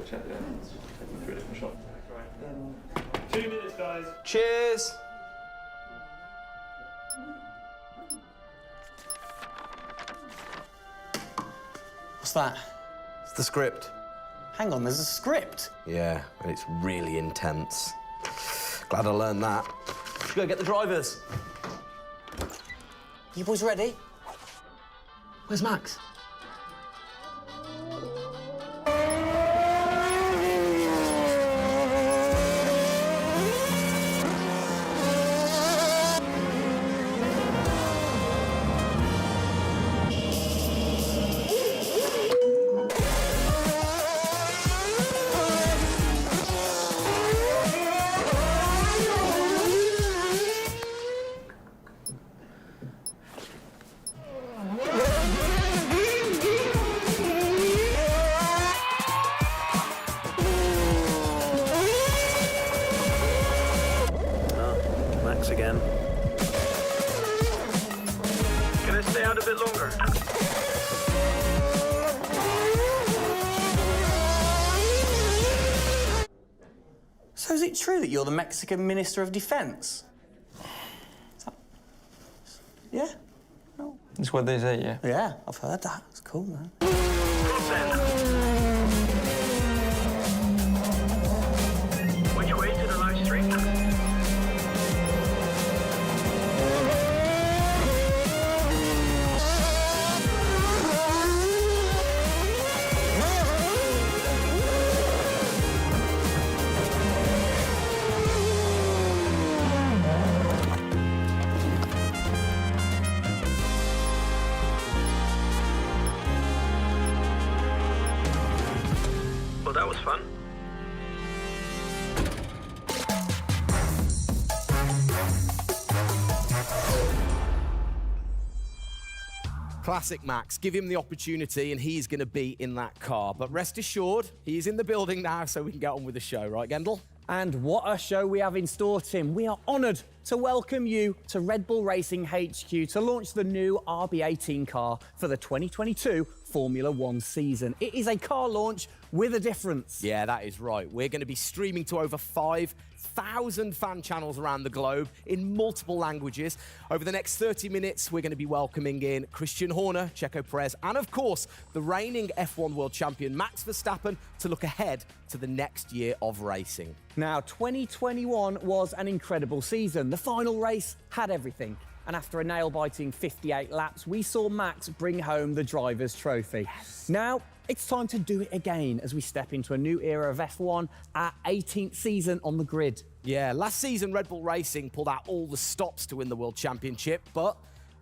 check the ends. Take them through a different shot. Right. 2 minutes, guys. Cheers. What's that? It's the script. Hang on, there's a script? Yeah, and it's really intense. Glad I learned that. Should go get the drivers. You boys ready? Where's Max? Again. Can I stay out a bit longer? So is it true that you're the Mexican Minister of Defense? Yeah? No. That's what they say, yeah. Yeah, I've heard that. It's cool, man. Which way to the live stream? Well, that was fun. Classic Max. Give him the opportunity and he's going to be in that car. But rest assured, he's in the building now, so we can get on with the show, right, Gendel? And what a show we have in store, Tim. We are honoured to welcome you to Red Bull Racing HQ to launch the new RB18 car for the 2022 Formula One season. It is a car launch with a difference. Yeah, that is right. We're going to be streaming to over 5,000 fan channels around the globe in multiple languages. Over the next 30 minutes, we're going to be welcoming in Christian Horner, Checo Perez, and of course, the reigning F1 World Champion Max Verstappen to look ahead to the next year of racing. Now, 2021 was an incredible season. The final race had everything. And after a nail-biting 58 laps, we saw Max bring home the Drivers' Trophy. Yes. Now, it's time to do it again as we step into a new era of F1, our 18th season on the grid. Yeah, last season, Red Bull Racing pulled out all the stops to win the World Championship, but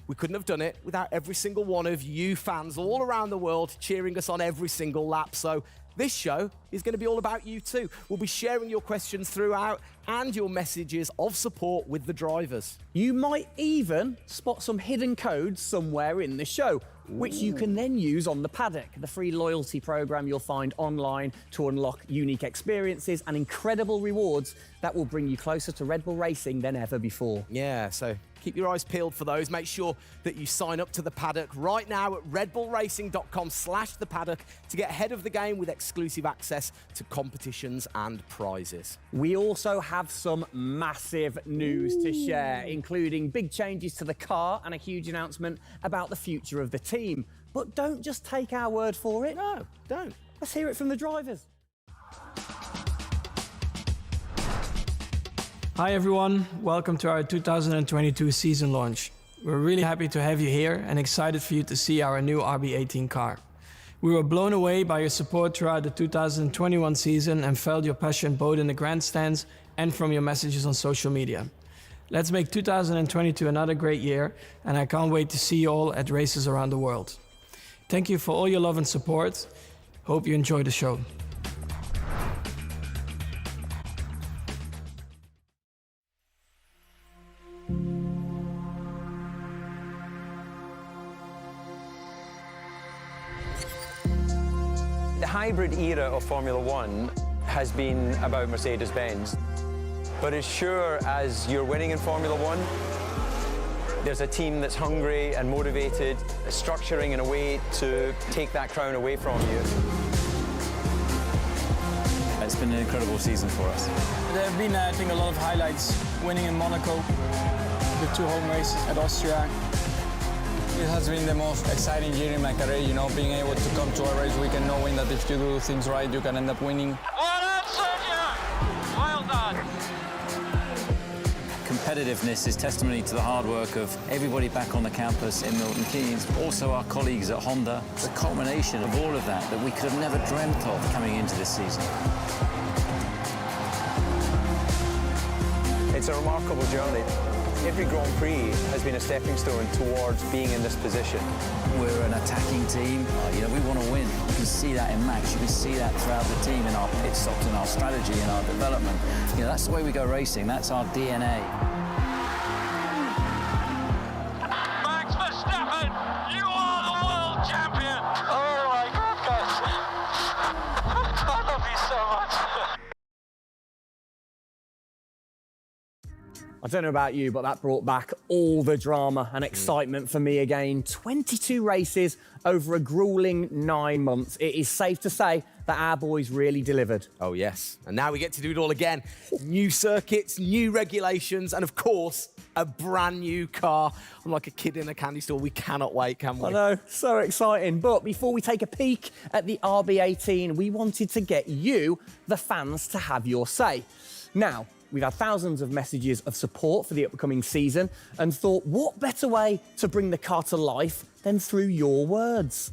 we couldn't have done it without every single one of you fans all around the world cheering us on every single lap. So this show is going to be all about you too. We'll be sharing your questions throughout and your messages of support with the drivers. You might even spot some hidden codes somewhere in the show, which you can then use on the paddock, the free loyalty program you'll find online to unlock unique experiences and incredible rewards that will bring you closer to Red Bull Racing than ever before. Yeah, so keep your eyes peeled for those. Make sure that you sign up to the paddock right now at redbullracing.com/thepaddock to get ahead of the game with exclusive access to competitions and prizes. We also have some massive news to share, including big changes to the car and a huge announcement about the future of the team. But don't just take our word for it. No, don't. Let's hear it from the drivers. Hi everyone, welcome to our 2022 season launch. We're really happy to have you here and excited for you to see our new RB18 car. We were blown away by your support throughout the 2021 season and felt your passion both in the grandstands and from your messages on social media. Let's make 2022 another great year, and I can't wait to see you all at races around the world. Thank you for all your love and support. Hope you enjoy the show. The hybrid era of Formula One has been about Mercedes-Benz. But as sure as you're winning in Formula One, there's a team that's hungry and motivated, structuring in a way to take that crown away from you. It's been an incredible season for us. There have been, I think, a lot of highlights. Winning in Monaco, the 2 home races at Austria. It has been the most exciting year in my career, you know, being able to come to a race weekend knowing that if you do things right, you can end up winning. Well done, Sergio! Well done. Competitiveness is testimony to the hard work of everybody back on the campus in Milton Keynes, also our colleagues at Honda. It's a culmination of all of that we could have never dreamt of coming into this season. It's a remarkable journey. Every Grand Prix has been a stepping stone towards being in this position. We're an attacking team. We want to win. You can see that in Max. You can see that throughout the team in our pit stops, in our strategy, in our development. That's the way we go racing. That's our DNA. Max Verstappen, you are the world champion! Oh my goodness! I love you so much. I don't know about you, but that brought back all the drama and excitement for me again. 22 races over a grueling 9 months. It is safe to say that our boys really delivered. Oh, yes. And now we get to do it all again. New circuits, new regulations, and of course, a brand new car. I'm like a kid in a candy store. We cannot wait, can we? I know, so exciting. But before we take a peek at the RB18, we wanted to get you, the fans, to have your say. Now, we've had thousands of messages of support for the upcoming season and thought, what better way to bring the car to life than through your words?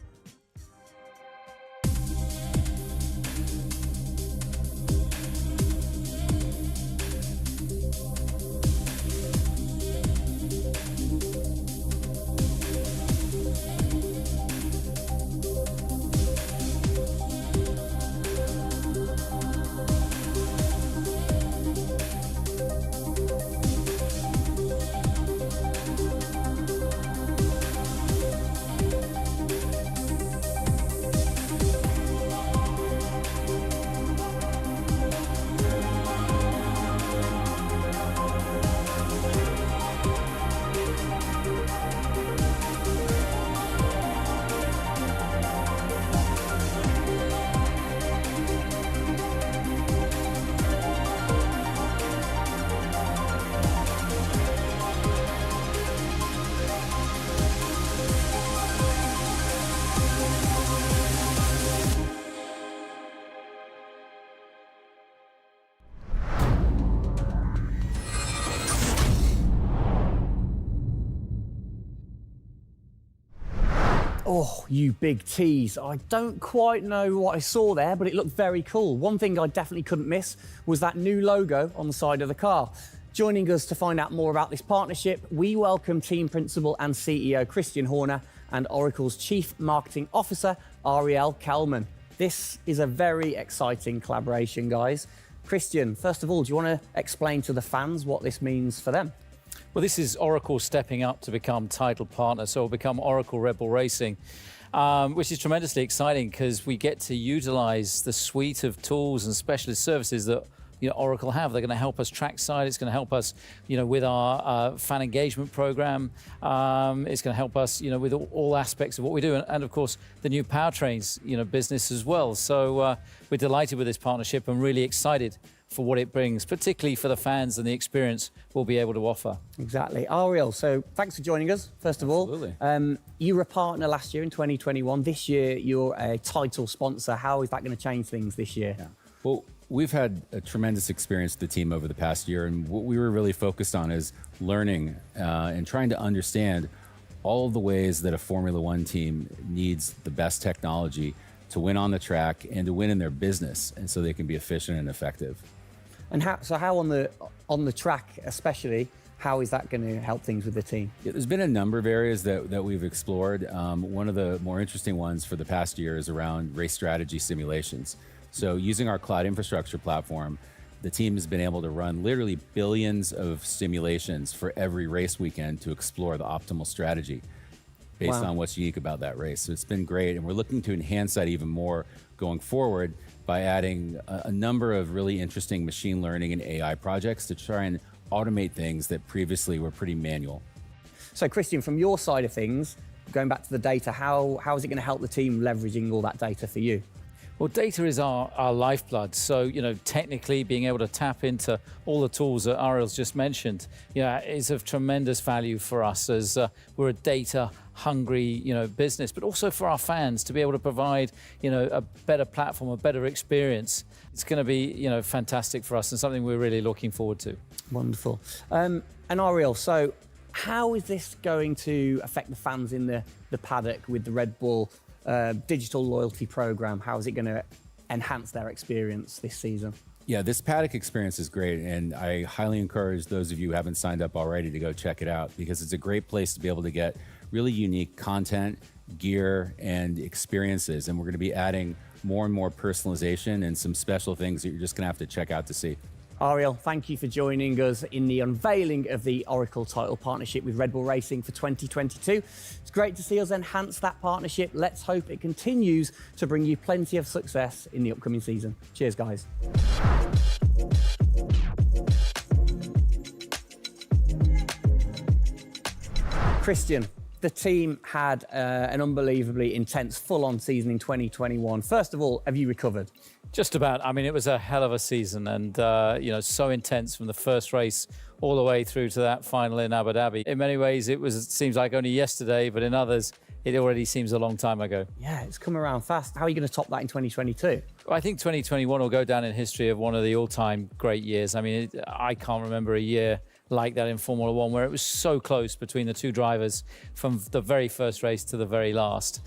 Oh, you big tease. I don't quite know what I saw there, but it looked very cool. One thing I definitely couldn't miss was that new logo on the side of the car. Joining us to find out more about this partnership, we welcome Team Principal and CEO Christian Horner and Oracle's Chief Marketing Officer, Ariel Kelman. This is a very exciting collaboration, guys. Christian, first of all, do you want to explain to the fans what this means for them? Well, this is Oracle stepping up to become title partner, so it'll become Oracle Red Bull Racing, which is tremendously exciting because we get to utilize the suite of tools and specialist services that Oracle have. They're going to help us trackside. It's going to help us, with our fan engagement program. It's going to help us, with all aspects of what we do, and of course the new powertrains, business as well. So we're delighted with this partnership and really excited for what it brings, particularly for the fans and the experience we'll be able to offer. Exactly. Ariel, so thanks for joining us, first of all. Absolutely. You were a partner last year in 2021. This year, you're a title sponsor. How is that going to change things this year? Well, We've had a tremendous experience with the team over the past year, and what we were really focused on is learning and trying to understand all of the ways that a Formula One team needs the best technology to win on the track and to win in their business, and so they can be efficient and effective. And how on the track especially, how is that going to help things with the team? Yeah, there's been a number of areas that we've explored. One of the more interesting ones for the past year is around race strategy simulations. So using our cloud infrastructure platform, the team has been able to run literally billions of simulations for every race weekend to explore the optimal strategy based on what's unique about that race. So it's been great, and we're looking to enhance that even more going forward by adding a number of really interesting machine learning and AI projects to try and automate things that previously were pretty manual. So Christian, from your side of things, going back to the data, how is it going to help the team leveraging all that data for you? Well, data is our lifeblood. So, technically being able to tap into all the tools that Ariel's just mentioned, is of tremendous value for us as we're a data-hungry, business, but also for our fans to be able to provide, a better platform, a better experience. It's going to be, fantastic for us and something we're really looking forward to. Wonderful. And Ariel, so how is this going to affect the fans in the paddock with the Red Bull digital loyalty program? How is it going to enhance their experience this season? Yeah, this paddock experience is great, and I highly encourage those of you who haven't signed up already to go check it out, because it's a great place to be able to get really unique content, gear, and experiences. And we're going to be adding more and more personalization and some special things that you're just going to have to check out to see. Ariel, thank you for joining us in the unveiling of the Oracle title partnership with Red Bull Racing for 2022. It's great to see us enhance that partnership. Let's hope it continues to bring you plenty of success in the upcoming season. Cheers, guys. Christian, the team had an unbelievably intense, full-on season in 2021. First of all, have you recovered? Just about. I mean, it was a hell of a season, and so intense from the first race all the way through to that final in Abu Dhabi. In many ways, it seems like only yesterday, but in others, it already seems a long time ago. Yeah, it's come around fast. How are you going to top that in 2022? I think 2021 will go down in history of one of the all-time great years. I mean, I can't remember a year like that in Formula One, where it was so close between the two drivers from the very first race to the very last.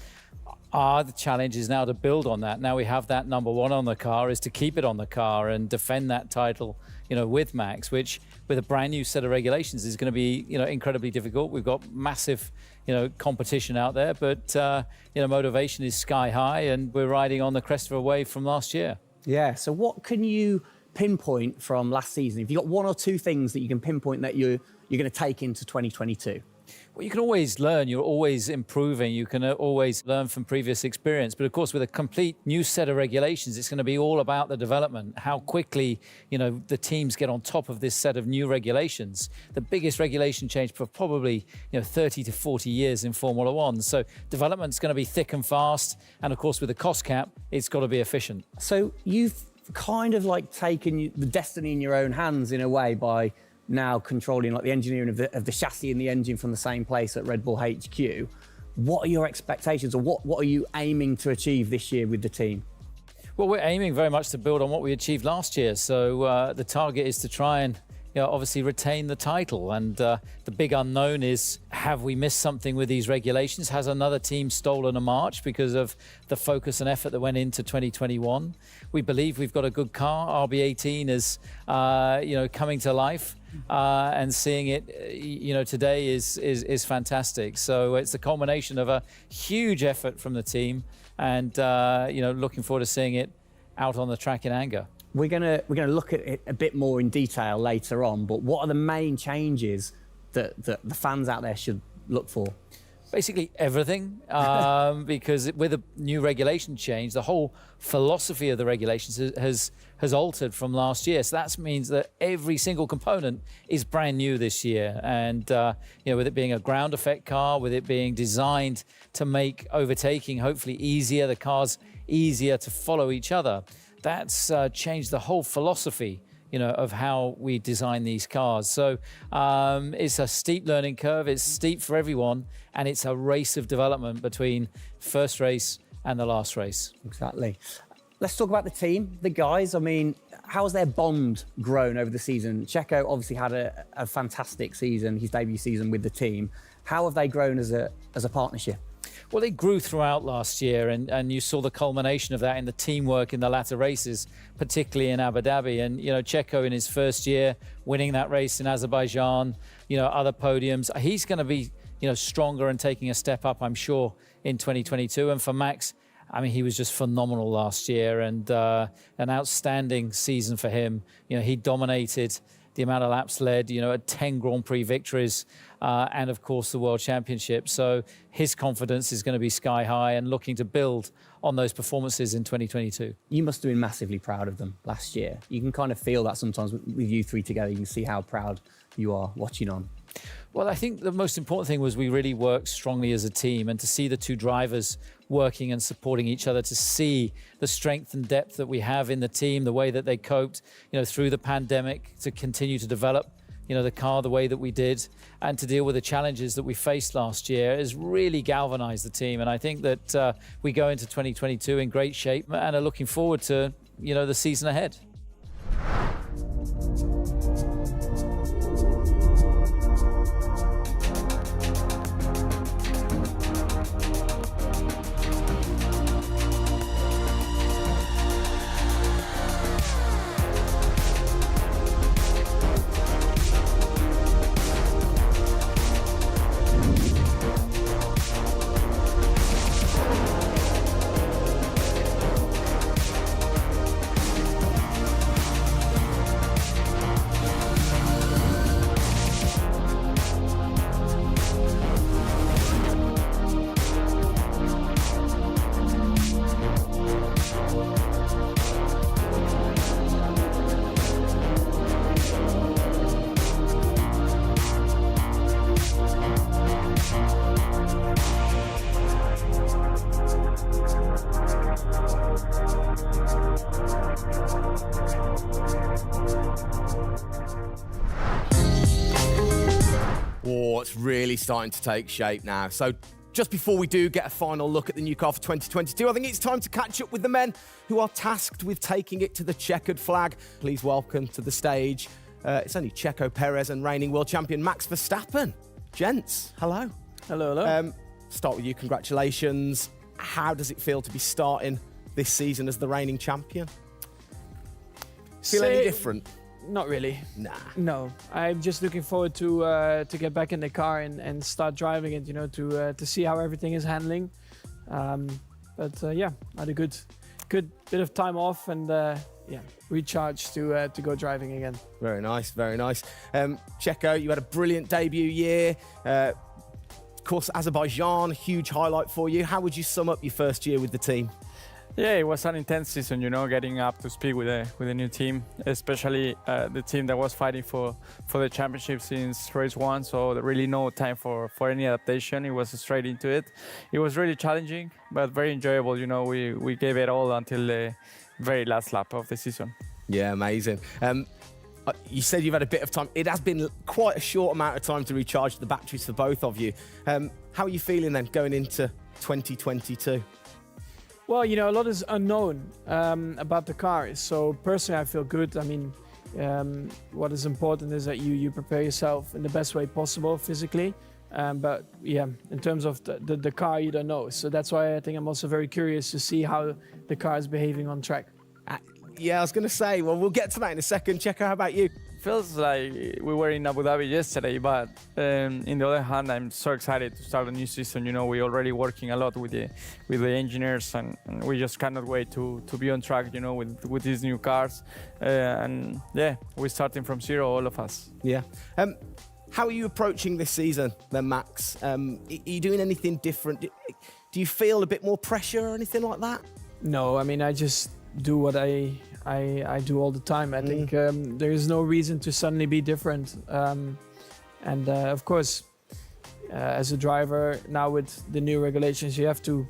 The challenge is now to build on that. Now we have that number one on the car, is to keep it on the car and defend that title, with Max, which with a brand new set of regulations is going to be, incredibly difficult. We've got massive, competition out there, but, motivation is sky high, and we're riding on the crest of a wave from last year. Yeah, so what can you pinpoint from last season? If you've got one or two things that you can pinpoint that you're going to take into 2022? Well, you can always learn. You're always improving. You can always learn from previous experience. But of course, with a complete new set of regulations, it's going to be all about the development, how quickly, the teams get on top of this set of new regulations. The biggest regulation change for probably, 30 to 40 years in Formula One. So development's going to be thick and fast. And of course, with the cost cap, it's got to be efficient. So you've kind of like taken the destiny in your own hands in a way by now controlling like the engineering of the chassis and the engine from the same place at Red Bull HQ. What are your expectations, or what are you aiming to achieve this year with the team? Well, we're aiming very much to build on what we achieved last year. So the target is to try and obviously retain the title. And the big unknown is, have we missed something with these regulations? Has another team stolen a march because of the focus and effort that went into 2021? We believe we've got a good car. RB18 is, coming to life. And seeing it, today is fantastic. So it's a culmination of a huge effort from the team, and looking forward to seeing it out on the track in anger. We're gonna look at it a bit more in detail later on, but what are the main changes that the fans out there should look for? Basically everything, because with a new regulation change, the whole philosophy of the regulations has altered from last year. So that means that every single component is brand new this year. And with it being a ground effect car, with it being designed to make overtaking hopefully easier, the cars easier to follow each other, that's changed the whole philosophy of how we design these cars. So it's a steep learning curve. It's steep for everyone, and it's a race of development between first race and the last race. Exactly. Let's talk about the team, the guys. I mean, how has their bond grown over the season? Checo obviously had a fantastic season, his debut season with the team. How have they grown as a partnership? Well, they grew throughout last year, and you saw the culmination of that in the teamwork in the latter races, particularly in Abu Dhabi. And, you know, Checo in his first year, winning that race in Azerbaijan, you know, other podiums. He's going to be, you know, stronger and taking a step up, I'm sure, in 2022. And for Max, I mean, he was just phenomenal last year, and an outstanding season for him. You know, he dominated the amount of laps led, you know, at 10 Grand Prix victories, and of course the World Championship. So his confidence is going to be sky high and looking to build on those performances in 2022. You must have been massively proud of them last year. You can kind of feel that sometimes with you three together. You can see how proud you are watching on. Well, I think the most important thing was we really worked strongly as a team, and to see the two drivers working and supporting each other, to see the strength and depth that we have in the team, the way that they coped, you know, through the pandemic, to continue to develop, you know, the car the way that we did, and to deal with the challenges that we faced last year has really galvanized the team. And I think that we go into 2022 in great shape and are looking forward to, you know, the season ahead. Oh, it's really starting to take shape now. So just before we do get a final look at the new car for 2022, I think it's time to catch up with the men who are tasked with taking it to the checkered flag. Please welcome to the stage, it's only Checo Perez and reigning world champion Max Verstappen. Gents, hello. Hello, hello. Start with you, congratulations. How does it feel to be starting this season as the reigning champion? Feel any different? Not really. Nah. No, I'm just looking forward to get back in the car and start driving it. You know, to see how everything is handling. Yeah, I had a good bit of time off and yeah, recharge to go driving again. Very nice, very nice. Checo, you had a brilliant debut year. Of course, Azerbaijan, huge highlight for you. How would you sum up your first year with the team? Yeah, it was an intense season, you know, getting up to speed with a new team, especially the team that was fighting for the championship since race one. So there really no time for any adaptation. It was straight into it. It was really challenging, but very enjoyable. You know, we gave it all until the very last lap of the season. Yeah, amazing. You said you've had a bit of time. It has been quite a short amount of time to recharge the batteries for both of you. How are you feeling then going into 2022? Well, you know, a lot is unknown about the car. So personally, I feel good. I mean, what is important is that you prepare yourself in the best way possible physically. But yeah, in terms of the car, you don't know. So that's why I think I'm also very curious to see how the car is behaving on track. Yeah, I was going to say, well, we'll get to that in a second. Checo, how about you? Feels like we were in Abu Dhabi yesterday, but in the other hand, I'm so excited to start a new season. You know, we're already working a lot with the engineers, and we just cannot wait to be on track, you know, with these new cars. And yeah, we're starting from zero, all of us. Yeah. How are you approaching this season then, Max? Are you doing anything different? Do you feel a bit more pressure or anything like that? No, I mean, I just do what I do all the time. I think there is no reason to suddenly be different. Of course, as a driver now with the new regulations, you have to,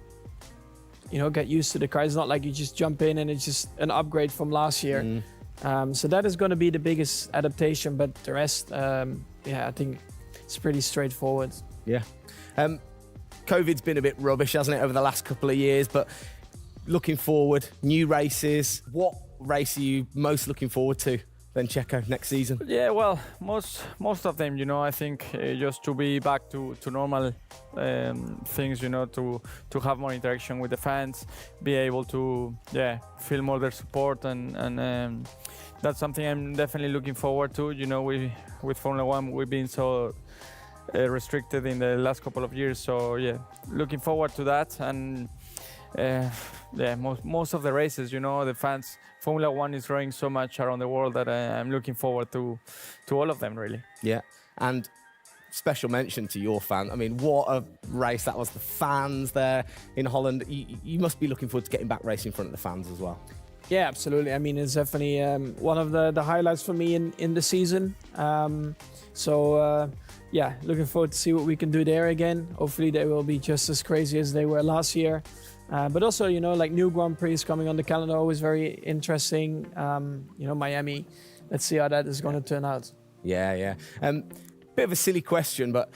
you know, get used to the car. It's not like you just jump in and it's just an upgrade from last year. So that is going to be the biggest adaptation. But the rest, yeah, I think it's pretty straightforward. Yeah. COVID's been a bit rubbish, hasn't it, over the last couple of years? But looking forward, new races, what race are you most looking forward to then, Checo, next season? Yeah, well, most of them, I think just to be back to normal things, to have more interaction with the fans, be able to, feel more their support, and that's something I'm definitely looking forward to. With Formula One, we've been so restricted in the last couple of years, so yeah, looking forward to that. And most of the races, the fans, Formula One is growing so much around the world that I'm looking forward to all of them, really. Yeah, and special mention to your fan. I mean, what a race that was. The fans there in Holland. You must be looking forward to getting back racing in front of the fans as well. Yeah, absolutely. I mean, it's definitely one of the highlights for me in the season. Looking forward to see what we can do there again. Hopefully they will be just as crazy as they were last year. But also, like new Grand Prix coming on the calendar, always very interesting. Miami. Let's see how that is going to turn out. Yeah. Bit of a silly question, but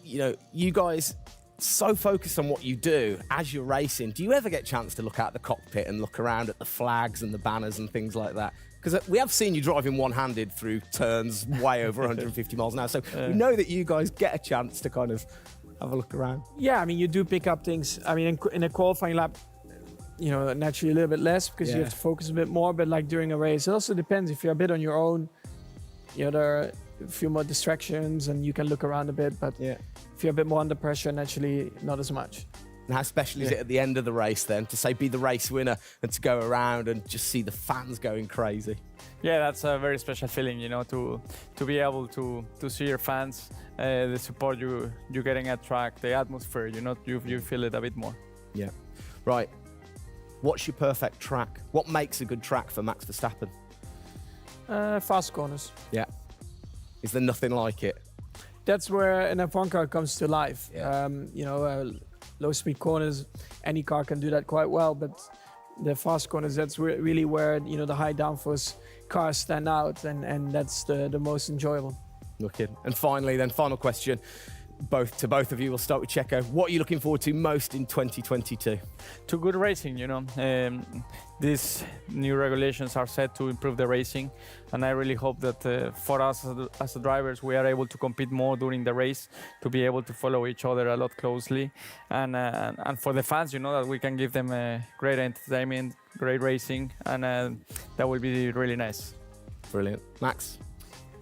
you guys so focused on what you do as you're racing. Do you ever get a chance to look out the cockpit and look around at the flags and the banners and things like that? Because we have seen you driving one-handed through turns way over 150 miles an hour. So we know that you guys get a chance to kind of have a look around. Yeah, I mean, you do pick up things. I mean, in a qualifying lap, naturally a little bit less because you have to focus a bit more. But like during a race, it also depends. If you're a bit on your own, there are a few more distractions and you can look around a bit. But if you're a bit more under pressure, naturally not as much. And how special is it at the end of the race then to say be the race winner and to go around and just see the fans going crazy? Yeah, that's a very special feeling, to be able to see your fans, the support you're getting at track, the atmosphere, you feel it a bit more. Yeah. Right. What's your perfect track? What makes a good track for Max Verstappen? Fast corners. Yeah. Is there nothing like it? That's where an F1 car comes to life. Yeah. Low-speed corners, any car can do that quite well, but the fast corners, that's really where the high downforce cars stand out, and that's the most enjoyable. Wicked. And finally, then, final question, both of you. We'll start with Checo. What are you looking forward to most in 2022? To good racing, these new regulations are set to improve the racing, and I really hope that for us as the drivers, we are able to compete more during the race, to be able to follow each other a lot closely, and for the fans, that we can give them great entertainment, great racing, and that will be really nice. Brilliant. Max?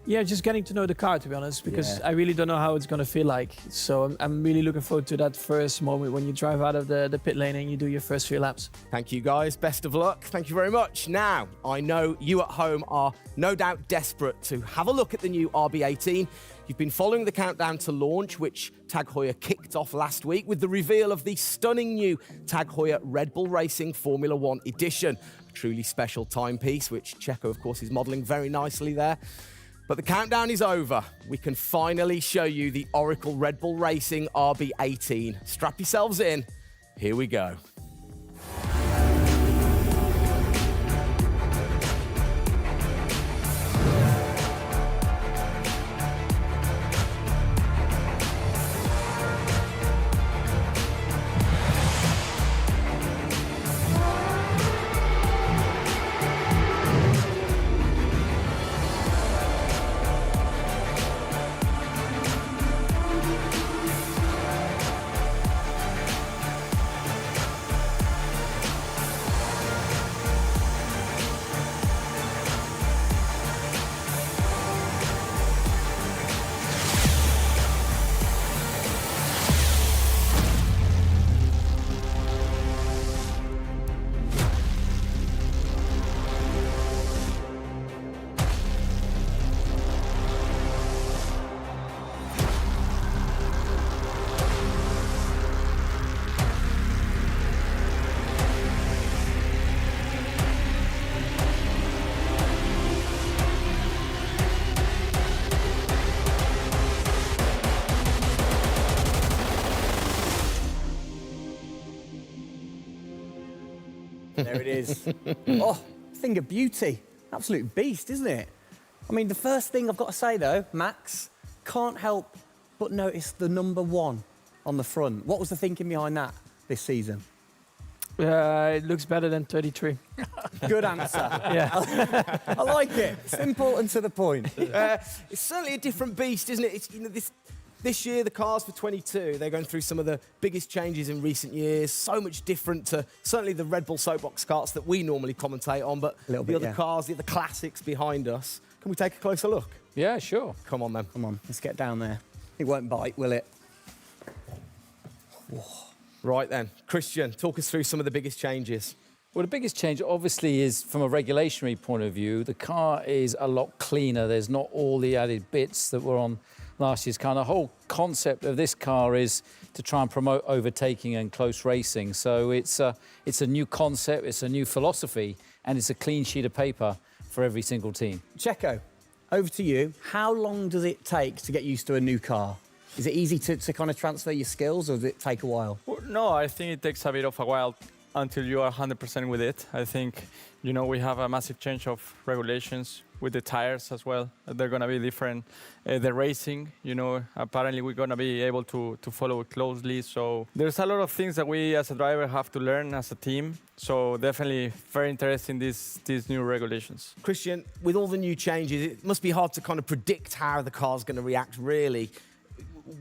Yeah, just getting to know the car, to be honest, because I really don't know how it's going to feel like. So I'm really looking forward to that first moment when you drive out of the pit lane and you do your first few laps. Thank you, guys. Best of luck. Thank you very much. Now, I know you at home are no doubt desperate to have a look at the new RB18. You've been following the countdown to launch, which Tag Heuer kicked off last week with the reveal of the stunning new Tag Heuer Red Bull Racing Formula One edition. A truly special timepiece, which Checo, of course, is modelling very nicely there. But the countdown is over. We can finally show you the Oracle Red Bull Racing RB18. Strap yourselves in. Here we go. There it is. Oh, thing of beauty. Absolute beast, isn't it? I mean, the first thing I've got to say, though, Max, can't help but notice the number 1 on the front. What was the thinking behind that this season? It looks better than 33. Good answer. Yeah. I like it. Simple and to the point. It's certainly a different beast, isn't it? It's, this year, the cars for 22, they're going through some of the biggest changes in recent years. So much different to certainly the Red Bull Soapbox karts that we normally commentate on, but the other cars, the other classics behind us. Can we take a closer look? Yeah, sure. Come on, then. Come on, let's get down there. It won't bite, will it? Right then, Christian, talk us through some of the biggest changes. Well, the biggest change, obviously, is from a regulatory point of view. The car is a lot cleaner. There's not all the added bits that were on last year's car. The whole concept of this car is to try and promote overtaking and close racing. So it's a new concept, it's a new philosophy, and it's a clean sheet of paper for every single team. Checo, over to you. How long does it take to get used to a new car? Is it easy to kind of transfer your skills, or does it take a while? Well, no, I think it takes a bit of a while until you are 100% with it. I think, we have a massive change of regulations with the tires as well. They're going to be different. The racing, apparently we're going to be able to follow it closely. So there's a lot of things that we as a driver have to learn as a team. So definitely very interesting, these new regulations. Christian, with all the new changes, it must be hard to kind of predict how the car's going to react, really.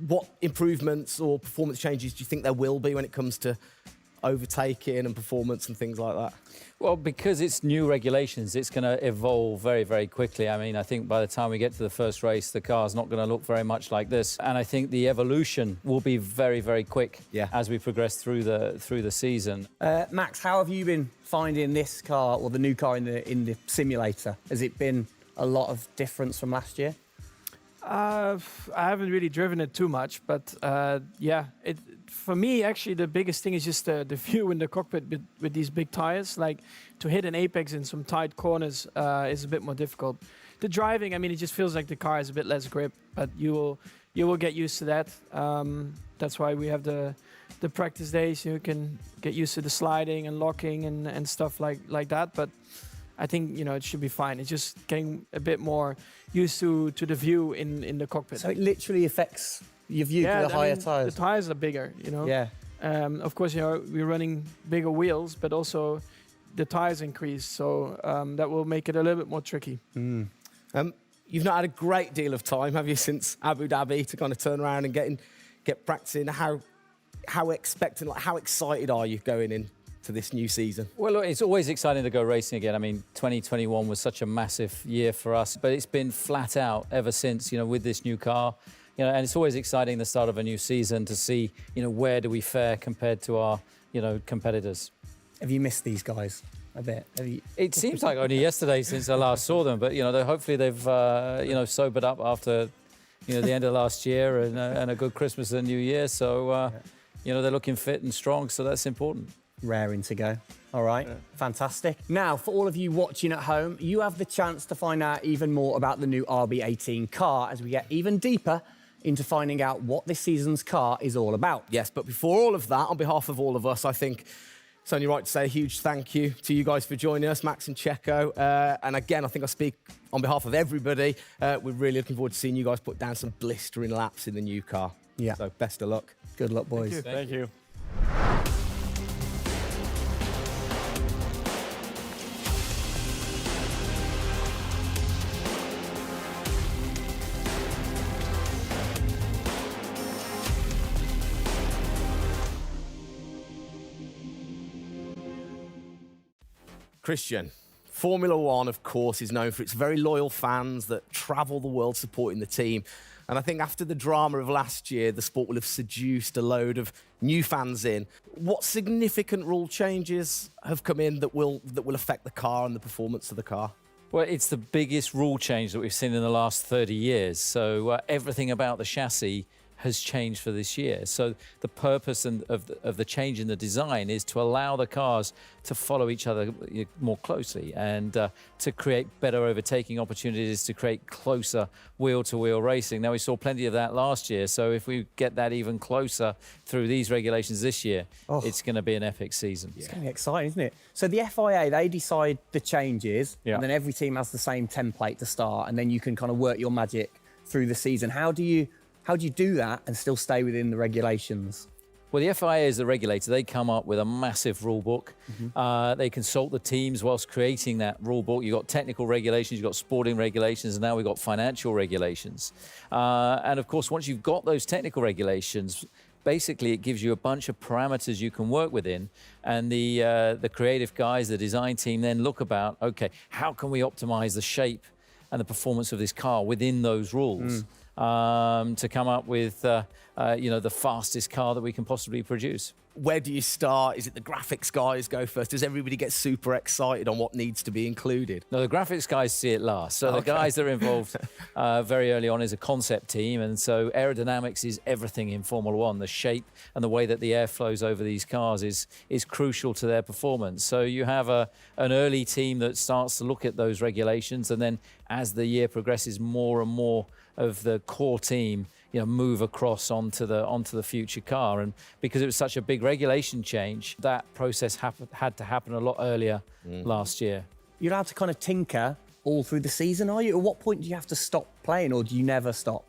What improvements or performance changes do you think there will be when it comes to overtaking and performance and things like that? Well, because it's new regulations, it's going to evolve very, very quickly. I mean, I think by the time we get to the first race, the car's not going to look very much like this. And I think the evolution will be very, very quick as we progress through the season. Max, how have you been finding this car, or the new car in the simulator? Has it been a lot of difference from last year? I haven't really driven it too much, but for me, actually, the biggest thing is just the view in the cockpit with these big tires. Like, to hit an apex in some tight corners is a bit more difficult. The driving, I mean, it just feels like the car has a bit less grip, but you will get used to that. That's why we have the practice days. You can get used to the sliding and locking and stuff like that. But I think, it should be fine. It's just getting a bit more used to the view in the cockpit. So it literally affects your view to the higher tyres? The tyres are bigger, Yeah. Of course, we're running bigger wheels, but also the tyres increase. So that will make it a little bit more tricky. You've not had a great deal of time, have you, since Abu Dhabi to kind of turn around and get practicing? How expectant, how excited are you going in to this new season? Well, look, it's always exciting to go racing again. I mean, 2021 was such a massive year for us, but it's been flat out ever since, with this new car. And it's always exciting the start of a new season to see, where do we fare compared to our, competitors. Have you missed these guys a bit? It seems like only yesterday since I last saw them, but, hopefully they've, sobered up after, the end of last year and a good Christmas and New Year. So, they're looking fit and strong, so that's important. Raring to go. All right, fantastic. Now, for all of you watching at home, you have the chance to find out even more about the new RB18 car as we get even deeper into finding out what this season's car is all about. Yes, but before all of that, on behalf of all of us, I think it's only right to say a huge thank you to you guys for joining us, Max and Checo. And again, I think I speak on behalf of everybody. We're really looking forward to seeing you guys put down some blistering laps in the new car. Yeah. So best of luck. Good luck, boys. Thank you. Christian, Formula One, of course, is known for its very loyal fans that travel the world supporting the team. And I think after the drama of last year, the sport will have seduced a load of new fans in. What significant rule changes have come in that will affect the car and the performance of the car? Well, it's the biggest rule change that we've seen in the last 30 years. So everything about the chassis has changed for this year. So the purpose of the change in the design is to allow the cars to follow each other more closely and to create better overtaking opportunities, to create closer wheel-to-wheel racing. Now, we saw plenty of that last year, so if we get that even closer through these regulations this year, it's going to be an epic season. It's going to be exciting, isn't it? So the FIA, they decide the changes, Yeah. and then every team has the same template to start, and then you can kind of work your magic through the season. How do you do that and still stay within the regulations? Well, the FIA is the regulator. They come up with a massive rule book. They consult the teams whilst creating that rule book. You've got technical regulations, you've got sporting regulations, and now we've got financial regulations. And of course, once you've got those technical regulations, basically it gives you a bunch of parameters you can work within. And the creative guys, the design team then look about, okay, how can we optimize the shape and the performance of this car within those rules to come up with the fastest car that we can possibly produce. Where do you start? Is it the graphics guys go first? Does everybody get super excited on what needs to be included? No, the graphics guys see it last. So the guys that are involved very early on is a concept team. And so aerodynamics is everything in Formula One. The shape and the way that the air flows over these cars is crucial to their performance. So you have an early team that starts to look at those regulations. And then as the year progresses, more and more of the core team move across onto the future car. And because it was such a big regulation change, that process had to happen a lot earlier last year. You're allowed to kind of tinker all through the season, are you? At what point do you have to stop playing, or do you never stop?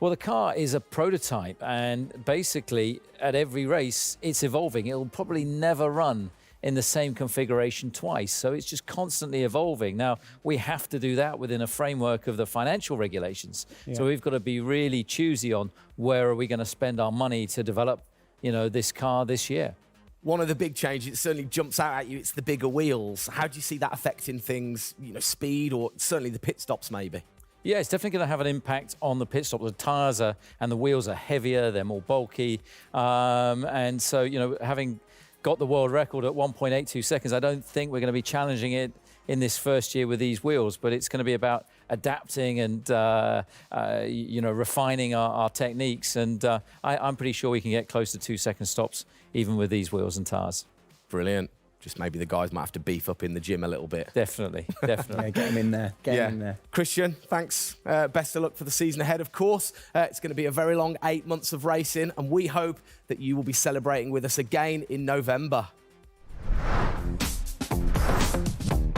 Well, the car is a prototype, and basically at every race it's evolving. It'll probably never run in the same configuration twice. So it's just constantly evolving. Now, we have to do that within a framework of the financial regulations. Yeah. So we've got to be really choosy on where are we going to spend our money to develop, this car this year. One of the big changes that certainly jumps out at you, it's the bigger wheels. How do you see that affecting things, speed or certainly the pit stops maybe? Yeah, it's definitely going to have an impact on the pit stop. The tyres and the wheels are heavier, they're more bulky. And so, having got the world record at 1.82 seconds. I don't think we're going to be challenging it in this first year with these wheels, but it's going to be about adapting and refining our techniques. And I'm pretty sure we can get close to 2-second stops even with these wheels and tyres. Brilliant. Just maybe the guys might have to beef up in the gym a little bit. Definitely. Yeah, get them in there. Get them in there. Christian, thanks. Best of luck for the season ahead, of course. It's going to be a very long 8 months of racing, and we hope that you will be celebrating with us again in November.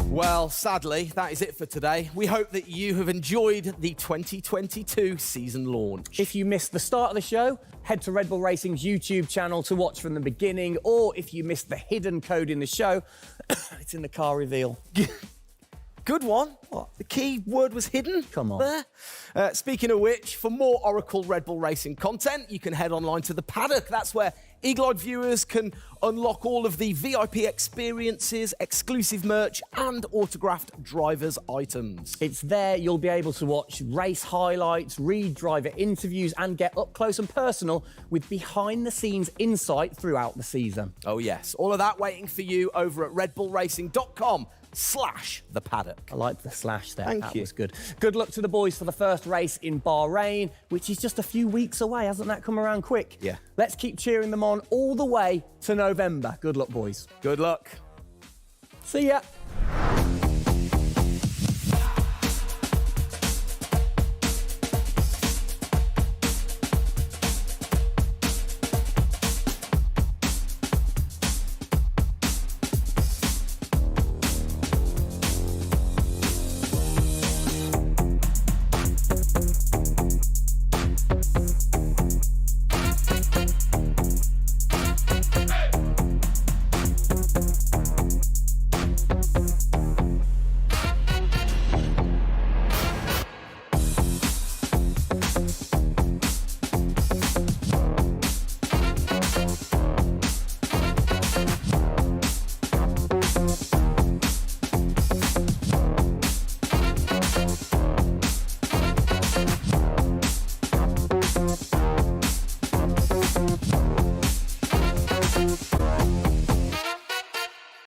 Well, sadly, that is it for today. We hope that you have enjoyed the 2022 season launch. If you missed the start of the show, head to Red Bull Racing's YouTube channel to watch from the beginning, or if you missed the hidden code in the show, it's in the car reveal. Good one. What? The key word was hidden? Come on. There. Speaking of which, for more Oracle Red Bull Racing content, you can head online to the paddock. That's where Eagle-eyed viewers can unlock all of the VIP experiences, exclusive merch, and autographed drivers' items. It's there you'll be able to watch race highlights, read driver interviews, and get up close and personal with behind-the-scenes insight throughout the season. Oh, yes. All of that waiting for you over at redbullracing.com/the paddock. I like the slash there. Thank you. That was good. Good luck to the boys for the first race in Bahrain, which is just a few weeks away. Hasn't that come around quick? Yeah. Let's keep cheering them on all the way to November. Good luck, boys. Good luck. See ya.